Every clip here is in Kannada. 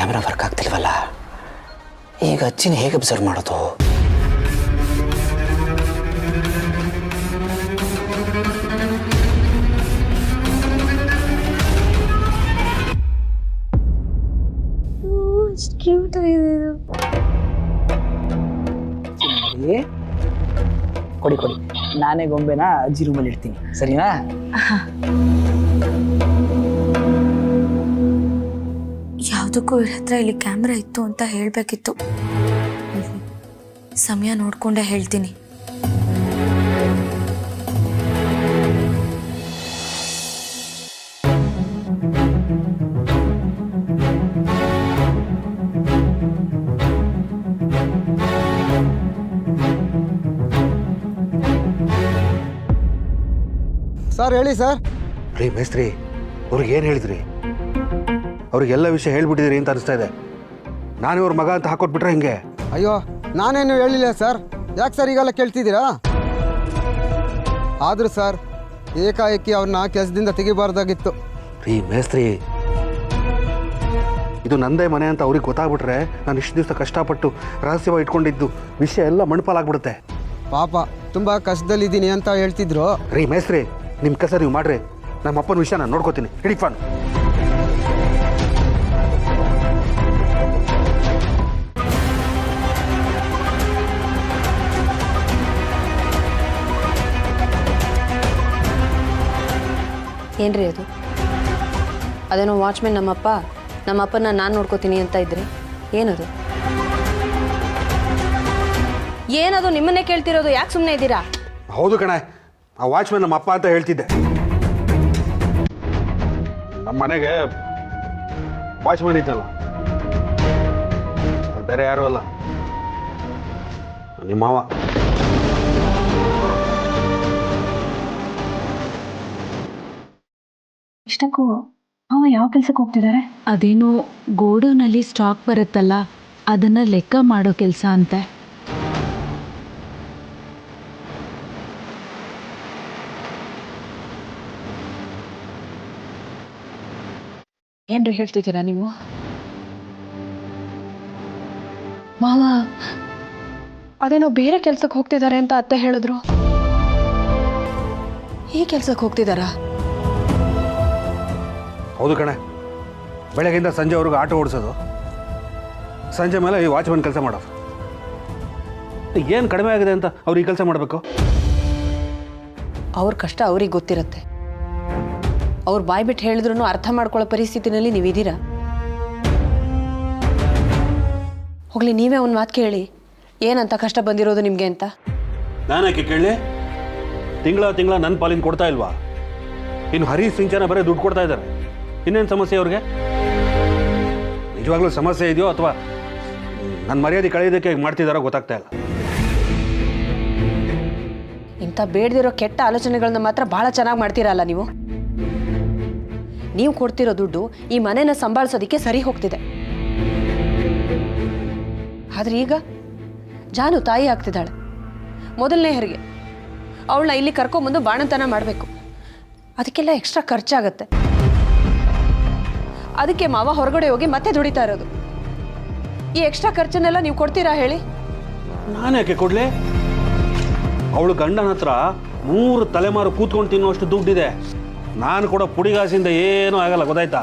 ಕ್ಯಾಮ್ರಾ ವರ್ಕ್ ಆಗ್ತಿಲ್ವಲ್ಲ, ಈಗ ಅಜ್ಜಿನ ಹೇಗೆ ಅಬ್ಸರ್ವ್ ಮಾಡೋದು? ಕೊಡಿ ಕೊಡಿ, ನಾನೇ ಗೊಂಬೆನ ಅಜ್ಜಿ ರೂಮಲ್ಲಿ ಇಡ್ತೀನಿ, ಸರಿನಾ? ಯಾವುದಕ್ಕೂ ಇವ್ರ ಹತ್ರ ಇಲ್ಲಿ ಕ್ಯಾಮ್ರಾ ಇತ್ತು ಅಂತ ಹೇಳಬೇಕಿತ್ತು. ಸಮಯ ನೋಡ್ಕೊಂಡೇ ಹೇಳ್ತೀನಿ. ಸರ್ ಹೇಳಿ ಸರ್. ರೀ ಮೇಸ್ತ್ರಿ, ಅವ್ರಿಗೆ ಏನು ಹೇಳಿದ್ರಿ? ಅವ್ರಿಗೆಲ್ಲ ವಿಷಯ ಹೇಳ್ಬಿಟ್ಟಿದ್ದೀರಿ ಅಂತ ಅನಿಸ್ತಾ ಇದೆ. ನಾನು ಇವ್ರ ಮಗ ಅಂತ ಹಾಕೊಟ್ಬಿಟ್ರೆ ಹಿಂಗೆ? ಅಯ್ಯೋ, ನಾನೇನು ಹೇಳಿಲ್ಲ ಸರ್. ಯಾಕೆ ಸರ್ ಈಗೆಲ್ಲ ಕೇಳ್ತಿದ್ದೀರಾ? ಆದರೂ ಸರ್, ಏಕಾಏಕಿ ಅವ್ರನ್ನ ಕೆಲಸದಿಂದ ತೆಗಿಬಾರ್ದಾಗಿತ್ತು. ರೀ ಮೇಸ್ತ್ರಿ, ಇದು ನಂದೇ ಮನೆ ಅಂತ ಅವ್ರಿಗೆ ಗೊತ್ತಾಗ್ಬಿಟ್ರೆ ನಾನು ಇಷ್ಟು ದಿವಸ ಕಷ್ಟಪಟ್ಟು ರಹಸ್ಯವಾಗಿ ಇಟ್ಕೊಂಡಿದ್ದು ವಿಷಯ ಎಲ್ಲ ಮಣ್ಪಾಲಾಗ್ಬಿಡುತ್ತೆ. ಪಾಪ ತುಂಬ ಕಷ್ಟದಲ್ಲಿದ್ದೀನಿ ಅಂತ ಹೇಳ್ತಿದ್ರು. ರೀ ಮೇಸ್ತ್ರಿ, ನಿಮ್ಮ ಕೆಲಸ ನೀವು ಮಾಡ್ರಿ, ನಮ್ಮ ಅಪ್ಪನ ವಿಷಯ ನಾನು ನೋಡ್ಕೋತೀನಿ. ಹಿಡಿ ಫಾನ್. ಏನ್ರಿ ಅದು? ಅದೇನೋ ವಾಚ್ಮೆನ್ ನಮ್ಮಪ್ಪನ ನಾನು ನೋಡ್ಕೋತೀನಿ ಅಂತ ಇದ್ರಿ. ಏನದು ಏನದು? ನಿಮ್ಮನ್ನೇ ಕೇಳ್ತಿರೋದು, ಯಾಕೆ ಸುಮ್ಮನೆ ಇದ್ದೀರಾ? ಹೌದು ಕಣೆ, ಆ ವಾಚ್ಮೆನ್ ನಮ್ಮ ಅಪ್ಪ ಅಂತ ಹೇಳ್ತಿದ್ದೆ. ನಮ್ಮ ಮನೆಗೆ ವಾಚ್ಮೆನ್ ಇದ್ದಲ್ಲ, ಬೇರೆ ಯಾರು ಅಲ್ಲ, ನಿಮ್ಮ ಮಾವ. ಇಷ್ಟಕ್ಕೂ ಅವ ಯಾವ ಕೆಲಸಕ್ಕೆ ಹೋಗ್ತಿದ್ದಾರೆ? ಅದೇನೋ ಗೋಡೌನಲ್ಲಿ ಸ್ಟಾಕ್ ಬರುತ್ತಲ್ಲ, ಅದನ್ನು ಲೆಕ್ಕ ಮಾಡೋ ಕೆಲಸ ಅಂತೆ. ಏನ್ರಿ ಹೇಳ್ತಿದ್ದೀರಾ ನೀವು? ಮಾವ ಅದೇನೋ ಬೇರೆ ಕೆಲ್ಸಕ್ಕೆ ಹೋಗ್ತಿದ್ದಾರೆ ಅಂತ ಅತ್ತೆ ಹೇಳಿದ್ರು. ಈ ಕೆಲ್ಸಕ್ಕೆ ಹೋಗ್ತಿದ್ದಾರಾ? ಹೌದು ಕಣೆ, ಬೆಳಗ್ಗೆಯಿಂದ ಸಂಜೆವರೆಗೂ ಆಟೋ ಓಡಿಸೋದು, ಸಂಜೆ ಮೇಲೆ ಈ ವಾಚ್ಮನ್ ಕೆಲಸ ಮಾಡೋದು. ಏನು ಕಡಿಮೆ ಆಗಿದೆ ಅಂತ ಅವ್ರು ಈ ಕೆಲಸ ಮಾಡಬೇಕು? ಅವ್ರ ಕಷ್ಟ ಅವ್ರಿಗೆ ಗೊತ್ತಿರುತ್ತೆ. ಅವ್ರು ಬಾಯ್ ಬಿಟ್ಟು ಹೇಳಿದ್ರು ಅರ್ಥ ಮಾಡ್ಕೊಳ್ಳೋ ಪರಿಸ್ಥಿತಿನಲ್ಲಿ ನೀವಿದ್ದೀರಾ? ಹೋಗ್ಲಿ, ನೀವೇ ಒಂದು ಮಾತು ಕೇಳಿ, ಏನಂತ ಕಷ್ಟ ಬಂದಿರೋದು ನಿಮಗೆ ಅಂತ. ನಾನ್ಯಾಕೆ ಕೇಳಿ? ತಿಂಗಳ ನನ್ನ ಪಾಲಿನ ಕೊಡ್ತಾ ಇಲ್ವಾ? ಇನ್ನು ಹರಿ ಸಿಂಚನ ಬರೀ ದುಡ್ಡು ಕೊಡ್ತಾ ಇದ್ದಾರೆ. ಇನ್ನೇನು ಸಮಸ್ಯೆ ಅವ್ರಿಗೆ? ನಿಜವಾಗ್ಲೂ ಸಮಸ್ಯೆ ಇದೆಯೋ ಅಥವಾ ನನ್ನ ಮರ್ಯಾದೆ ಕಳೆಯೋದಕ್ಕೆ ಮಾಡ್ತಿದ್ದಾರೋ ಗೊತ್ತಾಗ್ತಾ ಇಲ್ಲ. ಇಂಥ ಬೇಡದಿರೋ ಕೆಟ್ಟ ಆಲೋಚನೆಗಳನ್ನ ಮಾತ್ರ ಭಾಳ ಚೆನ್ನಾಗಿ ಮಾಡ್ತೀರಲ್ಲ ನೀವು. ನೀವು ಕೊಡ್ತಿರೋ ದುಡ್ಡು ಈ ಮನೆನ ಸಂಭಾಳಿಸೋದಕ್ಕೆ ಸರಿ ಹೋಗ್ತಿದೆ. ಆದ್ರೆ ಈಗ ಜಾನು ತಾಯಿ ಆಗ್ತಿದ್ದಾಳೆ, ಮೊದಲನೇ ಹೆರಿಗೆ. ಅವಳನ್ನ ಇಲ್ಲಿ ಕರ್ಕೊಂಬಂದು ಬಾಣಂತನ ಮಾಡಬೇಕು. ಅದಕ್ಕೆಲ್ಲ ಎಕ್ಸ್ಟ್ರಾ ಖರ್ಚಾಗತ್ತೆ. ಅದಕ್ಕೆ ಮಾವ ಹೊರಗಡೆ ಹೋಗಿ ಮತ್ತೆ ದುಡಿತಾ ಇರೋದು. ಈ ಎಕ್ಸ್ಟ್ರಾ ಖರ್ಚನ್ನೆಲ್ಲ ನೀವು ಕೊಡ್ತೀರಾ ಹೇಳಿ? ನಾನು ಯಾಕೆ ಕೊಡ್ಲಿ? ಅವಳು ಗಂಡನ ಹತ್ರ 3 ತಲೆಮಾರು ಕೂತ್ಕೊಂಡು ತಿನ್ನುವಷ್ಟು ದುಡ್ಡಿದೆ. ನಾನು ಕೂಡ ಪುಡಿಗಾಸಿಂದ ಏನೂ ಆಗಲ್ಲ, ಗೊತ್ತಾಯ್ತಾ?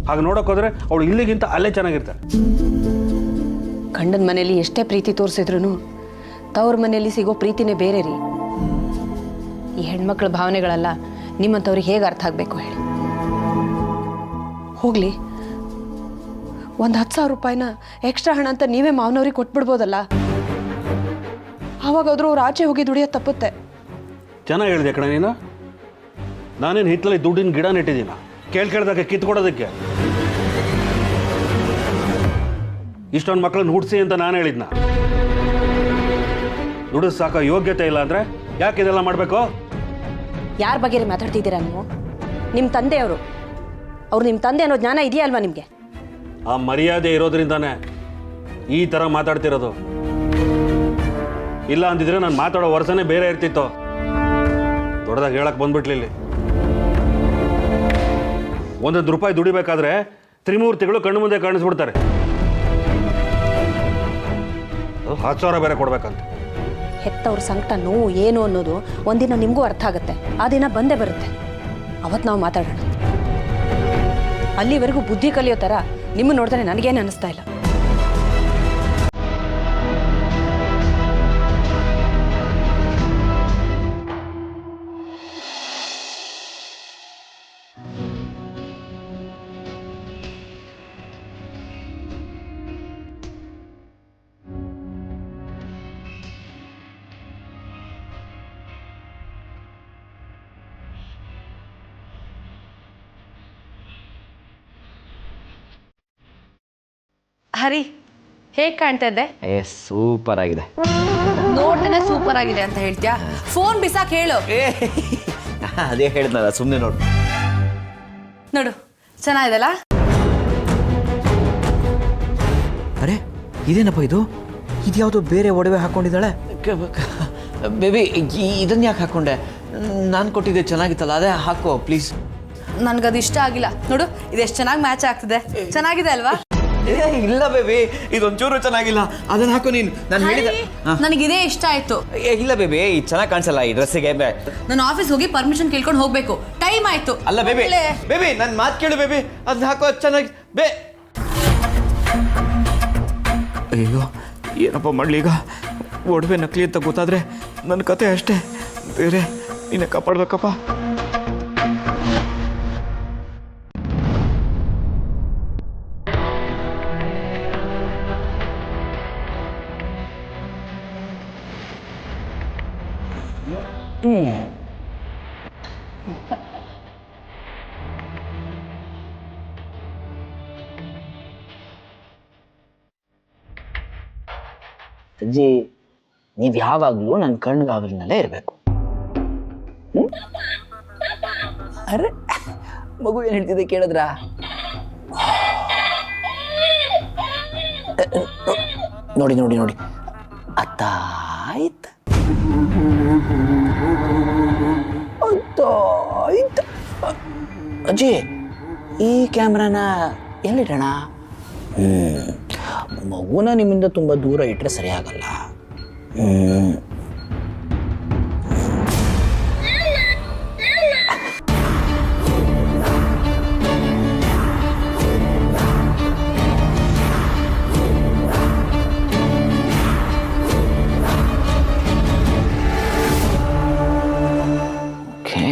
ಹಾಗೆ ನೋಡೋಕ್ಕೋದ್ರೆ ಅವಳು ಇಲ್ಲಿಗಿಂತ ಅಲ್ಲೇ ಚೆನ್ನಾಗಿರ್ತಾರೆ. ಗಂಡನ ಮನೆಯಲ್ಲಿ ಎಷ್ಟೇ ಪ್ರೀತಿ ತೋರಿಸಿದ್ರು ತವ್ರ ಮನೆಯಲ್ಲಿ ಸಿಗೋ ಪ್ರೀತಿನೇ ಬೇರೆ ರೀ. ಈ ಹೆಣ್ಮಕ್ಳ ಭಾವನೆಗಳೆಲ್ಲ ನಿಮ್ಮಂಥವ್ರಿಗೆ ಹೇಗೆ ಅರ್ಥ ಆಗಬೇಕು ಹೇಳಿ? ಹೋಗ್ಲಿ, ಒಂದು 10,000 ರೂಪಾಯಿನ ಎಕ್ಸ್ಟ್ರಾ ಹಣ ಅಂತ ನೀವೇ ಮಾವನವ್ರಿಗೆ ಕೊಟ್ಬಿಡ್ಬೋದಲ್ಲ. ಆವಾಗಾದ್ರೂ ಅವ್ರು ಆಚೆ ಹೋಗಿ ದುಡಿಯೋದು ತಪ್ಪುತ್ತೆ. ಚೆನ್ನಾಗಿ ಹೇಳಿದೆ ಕಣ ನೀನು. ನಾನೇನು ಹಿತ್ತಲಲ್ಲಿ ದುಡ್ಡಿನ ಗಿಡ ನೆಟ್ಟಿದ್ದೀನ ಕೇಳ್ದಾಗ ಕಿತ್ಕೊಡೋದಕ್ಕೆ? ಇಷ್ಟೊಂದು ಮಕ್ಕಳನ್ನ ಹುಡ್ಸಿ ಅಂತ ನಾನು ಹೇಳಿದ್ನ. ದುಡಿದು ಸಾಕೋ ಯೋಗ್ಯತೆ ಇಲ್ಲ ಅಂದರೆ ಯಾಕೆ ಇದೆಲ್ಲ ಮಾಡಬೇಕು? ಯಾರ ಬಗ್ಗೆ ಮಾತಾಡ್ತಿದ್ದೀರಾ ನೀವು? ನಿಮ್ಮ ತಂದೆಯವರು, ಅವ್ರು ನಿಮ್ಮ ತಂದೆ ಅನ್ನೋ ಜ್ಞಾನ ಇದೆಯಾ ಅಲ್ವಾ ನಿಮಗೆ? ಆ ಮರ್ಯಾದೆ ಇರೋದ್ರಿಂದಾನೇ ಈ ಥರ ಮಾತಾಡ್ತಿರೋದು. ಇಲ್ಲ ಅಂದಿದ್ರೆ ನಾನು ಮಾತಾಡೋ ವರ್ಷನೇ ಬೇರೆ ಇರ್ತಿತ್ತು. ದೊಡ್ಡದಾಗಿ ಹೇಳಕ್ಕೆ ಬಂದ್ಬಿಟ್ಲಿ. ಇಲ್ಲಿ 1 ರೂಪಾಯಿ ದುಡಿಬೇಕಾದ್ರೆ ತ್ರಿಮೂರ್ತಿಗಳು ಕಣ್ಣು ಮುಂದೆ ಕಾಣಿಸ್ಬಿಡ್ತಾರೆ. 10,000 ಬೇರೆ ಕೊಡ್ಬೇಕಂತ. ಹೆತ್ತವ್ರ ಸಂಕಟ ನೋವು ಏನು ಅನ್ನೋದು ಒಂದಿನ ನಿಮಗೂ ಅರ್ಥ ಆಗುತ್ತೆ. ಆ ದಿನ ಬಂದೇ ಬರುತ್ತೆ. ಅವತ್ತು ನಾವು ಮಾತಾಡೋಣ. ಅಲ್ಲಿವರೆಗೂ ಬುದ್ಧಿ ಕಲಿಯೋ ಥರ ನಿಮ್ಮ ನೋಡಿದ್ರೆ ನನಗೇನು ಅನ್ನಿಸ್ತಾ ಇಲ್ಲ. ಹರಿ, ಹೇಗೆ ಕಾಣ್ತಾ ಇದ್ದೆ? ಸೂಪರ್ ಆಗಿದೆ. ನೋಡ್ದೇನೆ ಸೂಪರ್ ಆಗಿದೆ ಅಂತ ಹೇಳ್ತೀಯಾ? ಫೋನ್ ಬಿಸಾಕ್ ಹೇಳು. ಅದೇ ಹೇಳಿದ್ನಲ್ಲ, ಸುಮ್ಮನೆ ನೋಡು. ನೋಡು, ಚೆನ್ನಾಗಿದೆಲ್ಲ. ಅರೆ, ಇದೇನಪ್ಪ ಇದು? ಇದ್ಯಾವುದೋ ಬೇರೆ ಒಡವೆ ಹಾಕೊಂಡಿದ್ದಾಳೆ. ಬೇಬಿ, ಇದನ್ನ ಯಾಕೆ ಹಾಕೊಂಡೆ? ನಾನು ಕೊಟ್ಟಿದ್ದೆ ಚೆನ್ನಾಗಿತ್ತಲ್ಲ, ಅದೇ ಹಾಕೋ ಪ್ಲೀಸ್. ನನ್ಗದು ಇಷ್ಟ ಆಗಿಲ್ಲ. ನೋಡು, ಇದೆಷ್ಟು ಚೆನ್ನಾಗಿ ಮ್ಯಾಚ್ ಆಗ್ತಿದೆ. ಚೆನ್ನಾಗಿದೆ ಅಲ್ವಾ? ಇಲ್ಲ ಬೇಬಿ, ಇದೊಂಚೂರು ಚೆನ್ನಾಗಿಲ್ಲ. ಅದನ್ನ ಹಾಕು ನೀನು. ನಾನು ಹೇಳಿದೆ. ನನಗಿದೇ ಇಷ್ಟ ಆಯ್ತು. ಇಲ್ಲ ಬೇಬಿ, ಇದು ಚೆನ್ನಾಗಿ ಕಾಣಿಸಲ್ಲ ಈ ಡ್ರೆಸ್ಸಿಗೆ. ನಾನು ಆಫೀಸ್ ಹೋಗಿ ಪರ್ಮಿಷನ್ ಕೇಳ್ಕೊಂಡು ಹೋಗ್ಬೇಕು. ಟೈಮ್ ಆಯ್ತು. ಅಲ್ಲ ಬೇಬಿ, ಬೇಬಿ ನನ್ನ ಮಾತು ಕೇಳು ಬೇಬಿ. ಅದನ್ನ ಹಾಕೋ ಚೆನ್ನಾಗಿ. ಅಯ್ಯೋ, ಏನಪ್ಪ ಮಾಡಲಿ ಈಗ? ಒಡವೆ ನಕಲಿ ಅಂತ ಗೊತ್ತಾದ್ರೆ ನನ್ನ ಕತೆ ಅಷ್ಟೇ. ಬೇರೆ ನೀನೆ ಕಾಪಾಡ್ಬೇಕಪ್ಪ. ಅಜ್ಜಿ, ನೀವು ಯಾವಾಗಲೂ ನನ್ನ ಕಣ್ಗಾವಲಿನಲ್ಲೇ ಇರಬೇಕು. ಅರೆ, ಮಗು ಏನು ಹೇಳ್ತಿದ್ದೆ ಕೇಳಿದ್ರಾ? ನೋಡಿ ನೋಡಿ ನೋಡಿ, ಅತ್ತಾಯ್ತು ಅತ್ತಾಯ್ತು. ಅಜ್ಜಿ, ಈ ಕ್ಯಾಮ್ರಾನ ಎಲ್ಲಿಡೋಣ? ಮಗುನ ನಿಮ್ಮಿಂದ ತುಂಬ ದೂರ ಇಟ್ಟರೆ ಸರಿಯಾಗಲ್ಲ. ಓಕೆ,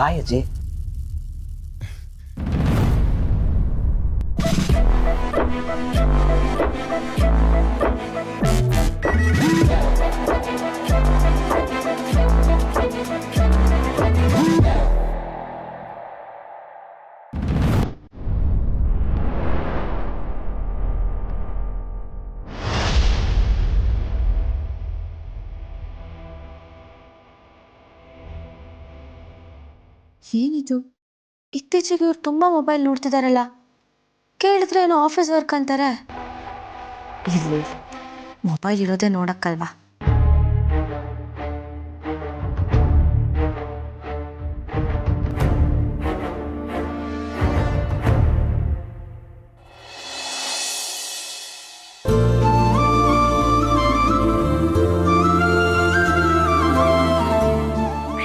ಬಾಯ್ ಅಜ್ಜಿ. ಏನಿದು? ಇತ್ತೀಚೆಗೆ ಇವ್ರು ತುಂಬ ಮೊಬೈಲ್ ನೋಡ್ತಿದಾರಲ್ಲ. ಕೇಳಿದ್ರೆ ಏನೋ ಆಫೀಸ್ ವರ್ಕ್ ಅಂತಾರೆ. ಇಲ್ಲಿ ಮೊಬೈಲ್ ಇರೋದೇ ನೋಡಕ್ಕಲ್ವಾ?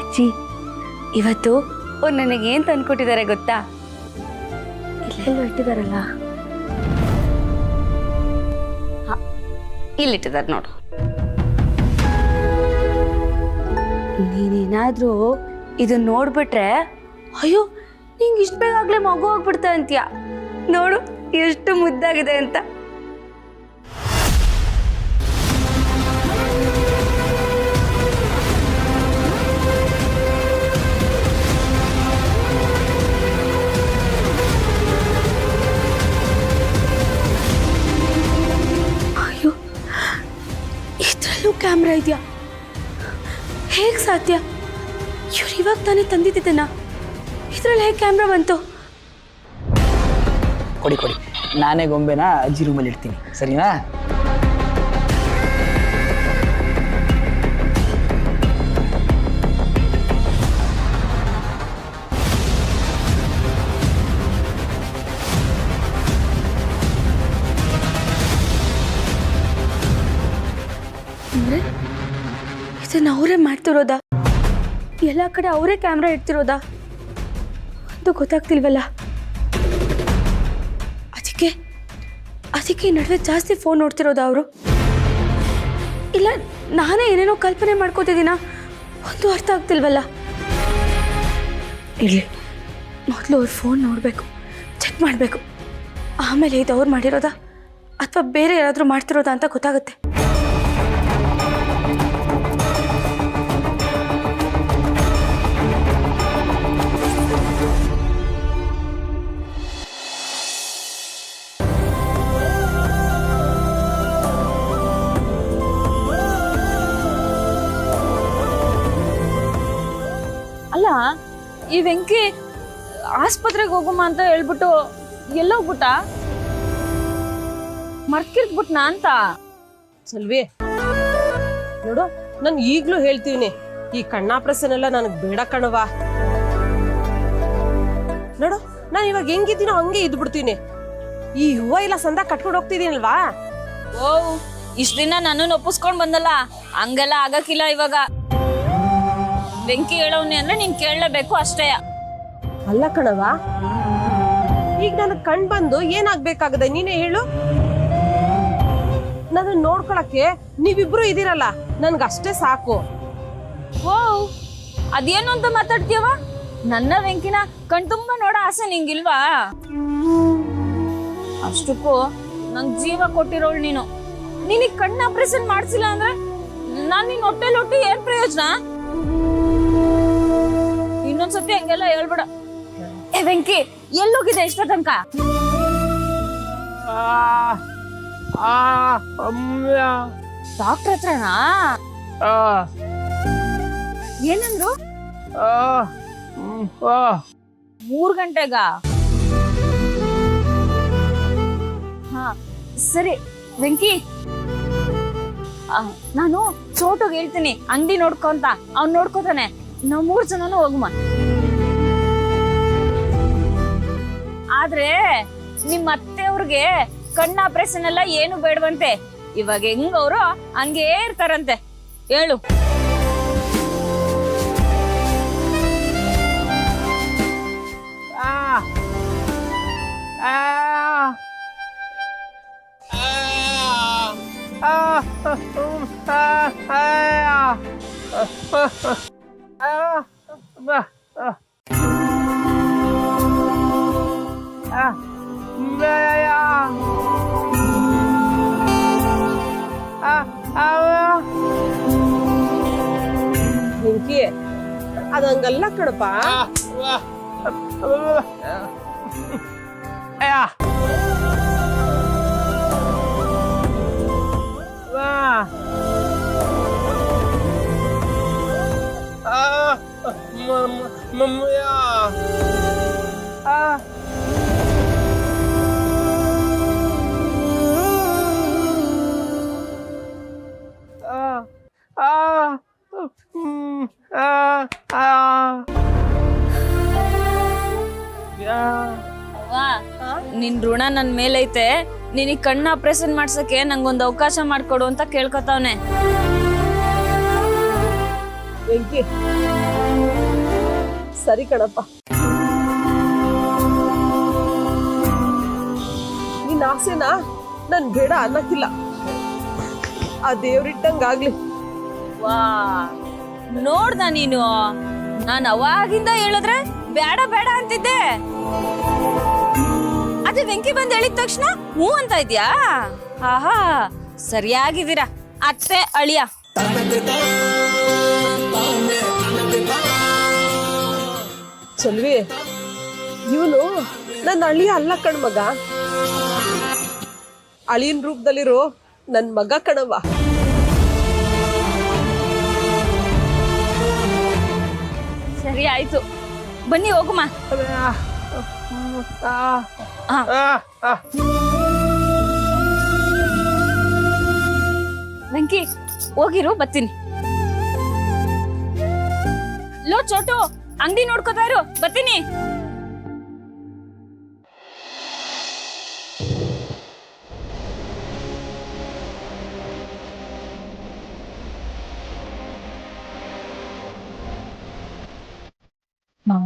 ಅಜ್ಜಿ, ಇವತ್ತು ಅವ್ರು ನನಗೇನು ತಂದ್ಕೊಟ್ಟಿದ್ದಾರೆ ಗೊತ್ತಾ? ಇಲ್ಲೆಲ್ಲೋ ಇಟ್ಟಿದಾರಲ್ಲ. ಇಲ್ಲಿಟ್ಟಿದ್ದಾರೆ ನೋಡು. ನೀನೇನಾದ್ರೂ ಇದನ್ನ ನೋಡ್ಬಿಟ್ರೆ, ಅಯ್ಯೋ ನಿಂಗೆ ಇಷ್ಟು ಬೇಗ ಆಗ್ಲೇ ಮಗು ಹೋಗ್ಬಿಡ್ತಾ ಅಂತೀಯ. ನೋಡು ಎಷ್ಟು ಮುದ್ದಾಗಿದೆ ಅಂತ. ಅಯ್ಯೋ, ಇದ್ರ ಇಲ್ಲೂ ಕ್ಯಾಮ್ರಾ ಇದೆಯಾ? ಹೇಗೆ ಸಾಧ್ಯ? ಇವ್ರು ಇವಾಗ ತಾನೇ ತಂದಿದ್ದೇನ, ಇದ್ರಲ್ಲಿ ಹೇಗೆ ಕ್ಯಾಮ್ರಾ ಬಂತು? ಕೊಡಿ ಕೊಡಿ, ನಾನೇ ಗೊಂಬೆನ ಅಜ್ಜಿ ರೂಮಲ್ಲಿ ಇಡ್ತೀನಿ, ಸರಿನಾ? ಅಂದರೆ ಇದನ್ನು ಅವರೇ ಮಾಡ್ತಿರೋದಾ? ಎಲ್ಲ ಕಡೆ ಅವರೇ ಕ್ಯಾಮ್ರಾ ಇಡ್ತಿರೋದಾ ಅಂತ ಗೊತ್ತಾಗ್ತಿಲ್ವಲ್ಲ. ಅದಕ್ಕೆ ಈ ನಡುವೆ ಜಾಸ್ತಿ ಫೋನ್ ನೋಡ್ತಿರೋದಾ ಅವರು? ಇಲ್ಲ ನಾನೇ ಏನೇನೋ ಕಲ್ಪನೆ ಮಾಡ್ಕೋತಿದ್ದೀನ, ಒಂದು ಅರ್ಥ ಆಗ್ತಿಲ್ವಲ್ಲ. ಇರಲಿ, ಮೊದಲು ಅವ್ರ ಫೋನ್ ನೋಡಬೇಕು, ಚೆಕ್ ಮಾಡಬೇಕು. ಆಮೇಲೆ ಇದು ಅವ್ರು ಮಾಡಿರೋದಾ ಅಥವಾ ಬೇರೆ ಯಾರಾದರೂ ಮಾಡ್ತಿರೋದಾ ಅಂತ ಗೊತ್ತಾಗುತ್ತೆ. ಅಲ್ಲ, ಈ ವೆಂಕಿ ಆಸ್ಪತ್ರೆಗೆ ಹೋಗಮ್ಮ ಅಂತ ಹೇಳ್ಬಿಟ್ಟು ಎಲ್ಲೋಗ್ಬಿಟ್ಟ? ಮರ್ಕಿರ್ಬಿಟ್ನಾ ಅಂತ? ಸಲ್ವಿ ನೋಡು, ನಾನು ಈಗ್ಲೂ ಹೇಳ್ತೀವಿ, ಈ ಕಣ್ಣಾಪ್ರೆಸನ್ ಎಲ್ಲ ನನಗ್ ಬೇಡ ಕಣವಾ. ನೋಡು, ನಾನು ಇವಾಗ ಹೆಂಗಿದ್ದೀನೋ ಹಂಗೆ ಇದ್ಬಿಡ್ತೀನಿ. ಈ ಹೂವ ಇಲ್ಲ ಸಂದ ಕಟ್ಕೊಂಡು ಹೋಗ್ತಿದ್ದೀನಲ್ವಾ. ಓ, ಇಷ್ಟ ದಿನ ನನ್ನನ್ನು ಒಪ್ಪಿಸ್ಕೊಂಡ್ ಬಂದಲ್ಲ, ಹಂಗೆಲ್ಲ ಆಗಕ್ಕಿಲ್ಲ ಇವಾಗ. ವೆಂಕಿ ಹೇಳೋನೆ ಅಂದ್ರೆ ನೀನ್ ಕೇಳಲೇಬೇಕು ಅಷ್ಟೇ. ಅಲ್ಲ ಕಣವಾ, ಈಗ ನನಗ್ ಕಣ್ ಬಂದು ಏನಾಗ್ಬೇಕಾಗದೆ ನೀನೇ ಹೇಳು. ನನ್ನ ನೋಡ್ಕೊಳಕ್ಕೆ ನೀವಿಬ್ರು ಇದೀರಲ್ಲ, ನನ್ಗಷ್ಟೇ ಸಾಕು. ಓ, ಅದೇನು ಅಂತ ಮಾತಾಡ್ತೀಯವ? ನನ್ನ ವೆಂಕಿನ ಕಣ್ತುಂಬ ನೋಡೋ ಆಸೆ ನಿಂಗಿಲ್ವಾ? ಅಷ್ಟಕ್ಕೂ ನಂಗ್ ಜೀವ ಕೊಟ್ಟಿರೋಳು ನೀನು. ನಿನಗ್ ಕಣ್ಣು ಆಪರೇಷನ್ ಮಾಡ್ಸಿಲ್ಲ ಅಂದ್ರೆ ನಾನ್ ನಿನ್ ಹೊಟ್ಟೆಲೊಟ್ಟು ಏನ್ ಪ್ರಯೋಜನ? ಇನ್ನೊಂದ್ಸತಿ ಹಂಗೆಲ್ಲ ಹೇಳ್ಬೇಡ. ಏ ವೆಂಕಿ, ಎಲ್ಲೋಗಿದೆ ಇಷ್ಟ ತನಕ? ಡಾಕ್ಟರ್ ಹತ್ರನಾ? ಏನಂದ್ರು? 3 ಗಂಟೆಗ? ಹಾ ಸರಿ ವೆಂಕಿ, ನಾನು ಚೋಟುಗ್ ಹೇಳ್ತೀನಿ ಅಂಗಡಿ ನೋಡ್ಕೊ ಅಂತ. ಅವ್ನ್ ನೋಡ್ಕೋತಾನೆ, ನಾವ್ 3 ಜನನು ಹೋಗುಮ. ಆದ್ರೆ ನಿಮ್ ಅತ್ತೆಯವ್ರಿಗೆ ಕಣ್ಣು ಆಪರೇಷನ್ ಎಲ್ಲ ಏನು ಬೇಡವಂತೆ. ಇವಾಗ ಹೆಂಗ್ ಅವರು ಹಂಗೇ ಇರ್ತಾರಂತೆ. ಹೇಳು. ಬೆಂಕಿ, ಅದಂಗಲ್ಲ ಕಣಪ್ಪ. ನಿನ್ ಋಣ ನನ್ ಮೇಲೈತೆ. ನಿನಗ್ ಕಣ್ಣು ಆಪರೇಷನ್ ಮಾಡ್ಸಕ್ಕೆ ನಂಗೊಂದು ಅವಕಾಶ ಮಾಡ್ಕೊಡು ಅಂತ ಕೇಳ್ಕೊತಾವ್ನೆ. ವೆಂಕಿ, ಸರಿ ಕಣಪ್ಪ, ನಿನ್ನ ಆಸೆನ ನನ್ ಬೇಡ ಅನ್ನಕ್ಕಿಲ್ಲ. ಆ ದೇವ್ರಿಟ್ಟಂಗಾಗ್ಲಿ. ವಾ, ನೋಡ್ದ ನೀನು? ನಾನು ಅವಾಗಿಂದ ಹೇಳಿದ್ರೆ ಬೇಡ ಬೇಡ ಅಂತಿದ್ದೆ. ಅದೇ ವೆಂಕಿ ಬಂದ್ ಹೇಳಿದ ತಕ್ಷಣ ಹೂ ಅಂತ ಇದ್ಯಾ? ಆಹಾ, ಸರಿಯಾಗಿದ್ದೀರಾ ಅತ್ತೆ ಅಳಿಯ. ಚಲ್ವಿ, ಇವನು ನನ್ನ ಅಳಿಯ ಅಲ್ಲ ಕಣ್ಮಗ, ಅಳಿಯನ್ ರೂಪದಲ್ಲಿರೋ ನನ್ ಮಗ ಕಣವ. ಸರಿ ಆಯ್ತು, ಬನ್ನಿ ಹೋಗುಮ. ವೆಂಕಿ ಹೋಗಿರು, ಬರ್ತೀನಿ. ಲೋ ಚೋಟು, ಅಂಗಡಿ ನೋಡ್ಕೋತಾ ಇರು, ಬರ್ತೀನಿ. ಮಾವ,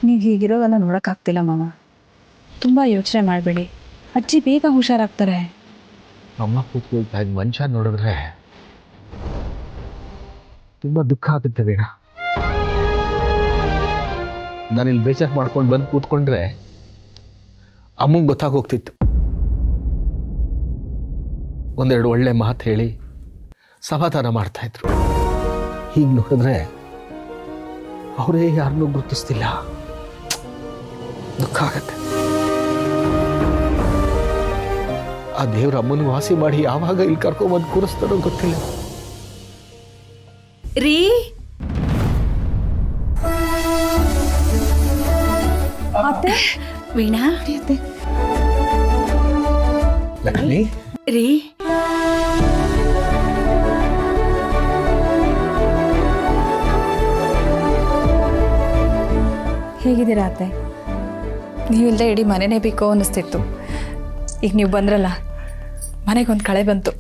ನೀವು ಹೀಗಿರೋದನ್ನ ನೋಡೋಕ್ಕಾಗ್ತಿಲ್ಲ ಮಾವ. ತುಂಬ ಯೋಚನೆ ಮಾಡಬೇಡಿ, ಅಜ್ಜಿ ಬೇಗ ಹುಷಾರಾಗ್ತಾರೆ. ಅಮ್ಮ ಕೂತ್ಕೊಳ್ತಾ ಇದ್ದ ಮನುಷ್ಯ ನೋಡಿದ್ರೆ ತುಂಬ ದುಃಖ ಆಗುತ್ತೆ ಬೇಗ. ನಾನಿಲ್ಲಿ ಬೇಜಾರು ಮಾಡ್ಕೊಂಡು ಬಂದು ಕೂತ್ಕೊಂಡ್ರೆ ಅಮ್ಮಂಗೆ ಗೊತ್ತಾಗೋಗ್ತಿತ್ತು. ಒಂದೆರಡು ಒಳ್ಳೆ ಮಾತು ಹೇಳಿ ಸಮಾಧಾನ ಮಾಡ್ತಾಯಿದ್ರು. ಹೀಗೆ ನೋಡಿದ್ರೆ ಅವರೇ ಯಾರನ್ನೂ ಗುರುತಿಸ್ತಿಲ್ಲ. ದುಃಖ ಆಗತ್ತೆ. ಆ ದೇವ್ರ ಅಮ್ಮನ ವಾಸಿ ಮಾಡಿ ಯಾವಾಗ ಇಲ್ಲಿ ಕರ್ಕೊಂಬಂದು ಕೂರಿಸ್ತಾರೋ ಗೊತ್ತಿಲ್ಲ. ರೀ, ಅತ್ತೆ, ವೀಣಾ, ಅತ್ತೆ, ಲಕ್ಷ್ಮಿ, ರೀ, ಹೇಗಿದ್ದೀರಾ ಅತ್ತೆ? ನೀವಿಲ್ಲದೆ ಇಡೀ ಮನೆನೇ ಬೇಕು ಅನ್ನಿಸ್ತಿತ್ತು. ಈಗ ನೀವು ಬಂದ್ರಲ್ಲ, ಮನೆಗೊಂದು ಕಳೆ ಬಂತು.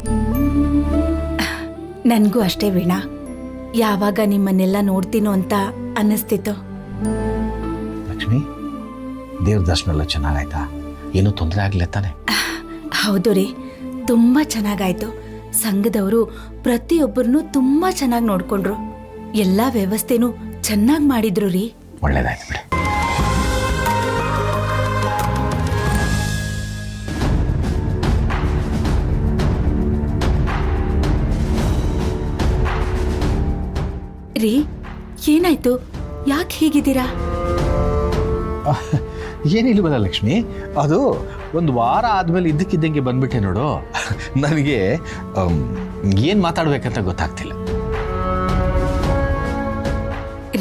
ನನಗೂ ಅಷ್ಟೇ ವೀಣಾ. ಯಾವಾಗ ನಿಮ್ಮನ್ನೆಲ್ಲ ನೋಡ್ತೀನೋ ಅಂತ ಅನ್ನಿಸ್ತಿತ್ತು. ಲಕ್ಷ್ಮಿ, ದೇವ್ರ ದರ್ಶನ ಎಲ್ಲ ಚೆನ್ನಾಗಾಯ್ತಾ? ಏನೂ ತೊಂದರೆ ಆಗಲಿಲ್ಲ ತಾನೆ? ಹೌದು ರೀ, ತುಂಬ ಚೆನ್ನಾಗಾಯ್ತು. ಸಂಘದವರು ಪ್ರತಿಯೊಬ್ಬರನ್ನು ತುಂಬ ಚೆನ್ನಾಗಿ ನೋಡ್ಕೊಂಡ್ರು. ಎಲ್ಲ ವ್ಯವಸ್ಥೆನೂ ಚೆನ್ನಾಗಿ ಮಾಡಿದ್ರು ರೀ. ಒಳ್ಳೇದಾಯ್ತು ಬಿಡಿ. ರೀ, ಏನಾಯ್ತು? ಯಾಕೆ ಹೀಗಿದ್ದೀರಾ? ಏನಿಲ್ವಲ್ಲ ಲಕ್ಷ್ಮಿ, ಅದು ಒಂದು ವಾರ ಆದಮೇಲೆ ಇದ್ದಕ್ಕಿದ್ದಂಗೆ ಬಂದ್ಬಿಟ್ಟೆ ನೋಡು. ನನಗೆ ಏನು ಮಾತಾಡ್ಬೇಕಂತ ಗೊತ್ತಾಗ್ತಿಲ್ಲ.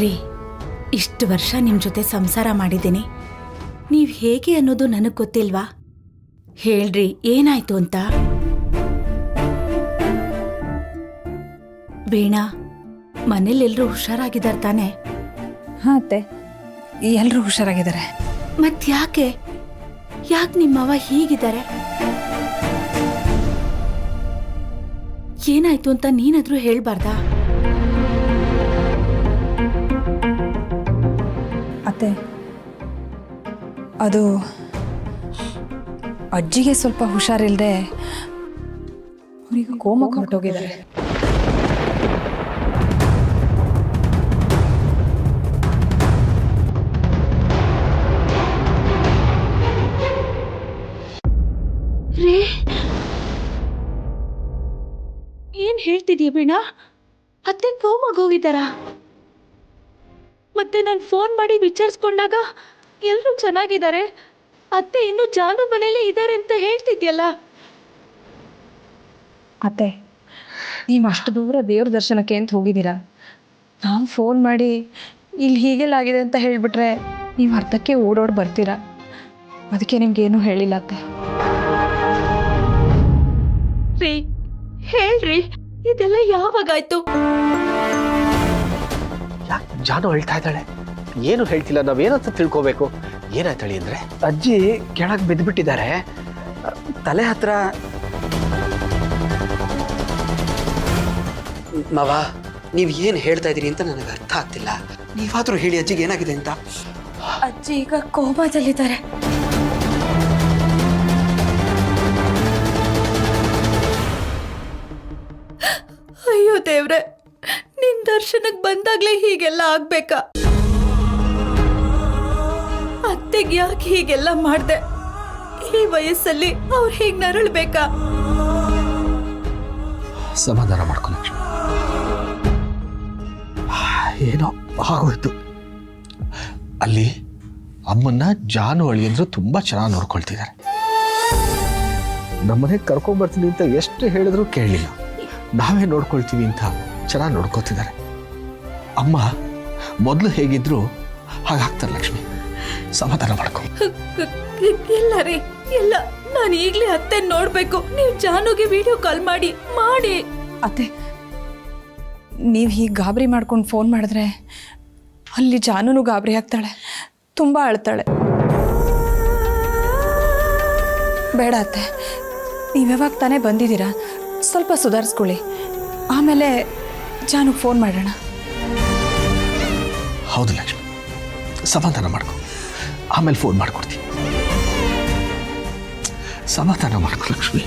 ರೀ, ಇಷ್ಟು ವರ್ಷ ನಿಮ್ಮ ಜೊತೆ ಸಂಸಾರ ಮಾಡಿದ್ದೀನಿ. ನೀವು ಹೇಗೆ ಅನ್ನೋದು ನನಗೆ ಗೊತ್ತಿಲ್ವಾ? ಹೇಳ್ರಿ, ಏನಾಯ್ತು ಅಂತ. ವೀಣಾ, ಮನೇಲೆಲ್ಲರೂ ಹುಷಾರಾಗಿದ್ದಾರೆ ತಾನೆ? ಹಾಂ ಅತ್ತೆ, ಎಲ್ಲರೂ ಹುಷಾರಾಗಿದ್ದಾರೆ. ಮತ್ತ್ಯಾಕೆ ನಿಮ್ಮವ್ವ ಹೀಗಿದ್ದಾರೆ? ಏನಾಯ್ತು ಅಂತ ನೀನಾದ್ರೂ ಹೇಳ್ಬಾರ್ದಾ? ಅತ್ತೆ, ಅದು ಅಜ್ಜಿಗೆ ಸ್ವಲ್ಪ ಹುಷಾರಿಲ್ಲದೆ ಅವರಿಗೆ ಕೋಮಕ್ಕೆ ಹೊರಟೋಗಿದ್ದಾರೆ. ಏನ್ ಹೇಳ್ತಿದೀಯ ವೀಣಾ? ಅತ್ತೆ ಕೋಮಾಗಿ ಹೋಗಿದ್ದಾರಾ? ಮತ್ತೆ ನಾನು ಫೋನ್ ಮಾಡಿ ವಿಚಾರಿಸ್ಕೊಂಡಾಗ ಎಲ್ಲರೂ ಚೆನ್ನಾಗಿದ್ದಾರೆ, ಅತ್ತೆ ಇನ್ನೂ ಜಾನು ಮನೇಲಿ ಇದ್ದಾರೆ ಅಂತ ಹೇಳ್ತಿದ್ಯಲ್ಲ. ಅತ್ತೆ, ನೀವು ಅಷ್ಟು ದೂರ ದೇವ್ರ ದರ್ಶನಕ್ಕೆ ಅಂತ ಹೋಗಿದ್ದೀರಾ. ನಾವು ಫೋನ್ ಮಾಡಿ ಇಲ್ಲಿ ಹೀಗೆಲ್ಲ ಆಗಿದೆ ಅಂತ ಹೇಳಿಬಿಟ್ರೆ ನೀವು ಅರ್ಧಕ್ಕೆ ಓಡೋಡಿ ಬರ್ತೀರಾ. ಅದಕ್ಕೆ ನಿಮ್ಗೇನು ಹೇಳಿಲ್ಲ ಅತ್ತೆ. ರೀ, ಹೇಳ್ರಿ, ಇದೆಲ್ಲ ಯಾವಾಗಾಯ್ತು? ಯಾಕೆ ಜಾನು ಹೇಳ್ತಾ ಇದ್ದಾಳೆ? ಏನು ಹೇಳ್ತಿಲ್ಲ, ನಾವೇನಂತ ತಿಳ್ಕೋಬೇಕು. ಏನಾಯ್ತಳಿ ಅಂದ್ರೆ? ಅಜ್ಜಿ ಕೆಳಗೆ ಬಿದ್ದುಬಿಟ್ಟಿದ್ದಾರೆ. ತಲೆ ಹತ್ರ ಮಾವ, ನೀವು ಏನು ಹೇಳ್ತಾ ಇದ್ದೀರಿ ಅಂತ ನನಗೆ ಅರ್ಥ ಆಗ್ತಿಲ್ಲ. ನೀವಾದರೂ ಹೇಳಿ ಅಜ್ಜಿಗೆ ಏನಾಗಿದೆ ಅಂತ. ಅಜ್ಜಿ ಈಗ ಕೋಮಾದಲ್ಲಿದ್ದಾರೆ. ಅಯ್ಯೋ ದೇವ್ರೆ, ನಿನ್ ದರ್ಶನಕ್ಕೆ ಬಂದಾಗ್ಲೇ ಹೀಗೆಲ್ಲ ಆಗ್ಬೇಕಾ? ಅತ್ತೆಗೆ ಯಾಕೆ ಹೀಗೆಲ್ಲ ಮಾಡ್ದೆ? ಈ ವಯಸ್ಸಲ್ಲಿ ಅವ್ರು ಹೀಗೆ ನರಳ್ಬೇಕಾ? ಸಮಾಧಾನ ಮಾಡ್ಕೊ ಲಕ್ಷ್ಮಿ. ಏನೋ ಆಗೋಯ್ತು. ಅಲ್ಲಿ ಅಮ್ಮನ್ನ ಜಾನು ಅಳಿಯಂದ್ರು ತುಂಬಾ ಚೆನ್ನಾಗಿ ನೋಡ್ಕೊಳ್ತಿದ್ದಾರೆ. ನಮ್ಮನೆಗೆ ಕರ್ಕೊಂಡ್ಬರ್ತೀನಿ ಅಂತ ಎಷ್ಟು ಹೇಳಿದ್ರು ಕೇಳಲಿಲ್ಲ. ನಾವೇ ನೋಡ್ಕೊಳ್ತೀವಿ ಅಂತ ಚೆನ್ನಾಗಿ ನೋಡ್ಕೊತಿದ್ದಾರೆ. ಅಮ್ಮ ಮೊದಲು ಹೇಗಿದ್ರು ಹಾಗಾಗ್ತಾರೆ ಲಕ್ಷ್ಮಿ, ಸಮಾಧಾನ ಮಾಡ್ಕೊ. ಇಲ್ಲ ರೀ, ಇಲ್ಲ, ನಾನು ಈಗಲೇ ಅತ್ತೆ ನೋಡ್ಬೇಕು. ನೀವು ಜಾನುಗೆ ವಿಡಿಯೋ ಕಾಲ್ ಮಾಡಿ. ಅತ್ತೆ, ನೀವು ಹೀಗೆ ಗಾಬರಿ ಮಾಡ್ಕೊಂಡು ಫೋನ್ ಮಾಡಿದ್ರೆ ಅಲ್ಲಿ ಜಾನುನು ಗಾಬರಿ ಆಗ್ತಾಳೆ, ತುಂಬ ಅಳ್ತಾಳೆ. ಬೇಡ ಅತ್ತೆ, ನೀವು ಯಾವಾಗ ತಾನೇ ಬಂದಿದ್ದೀರಾ, ಸ್ವಲ್ಪ ಸುಧಾರಿಸ್ಕೊಳ್ಳಿ, ಆಮೇಲೆ ಜಾನುಗೆ ಫೋನ್ ಮಾಡೋಣ. ಹೌದು ಲಕ್ಷ್ಮಿ, ಸಮಾಧಾನ ಮಾಡ್ಕೊ, ಆಮೇಲೆ ಫೋನ್ ಮಾಡ್ಕೊಡ್ತೀನಿ. ಸಮಾಧಾನ ಮಾಡ್ಕೊ ಲಕ್ಷ್ಮಿ.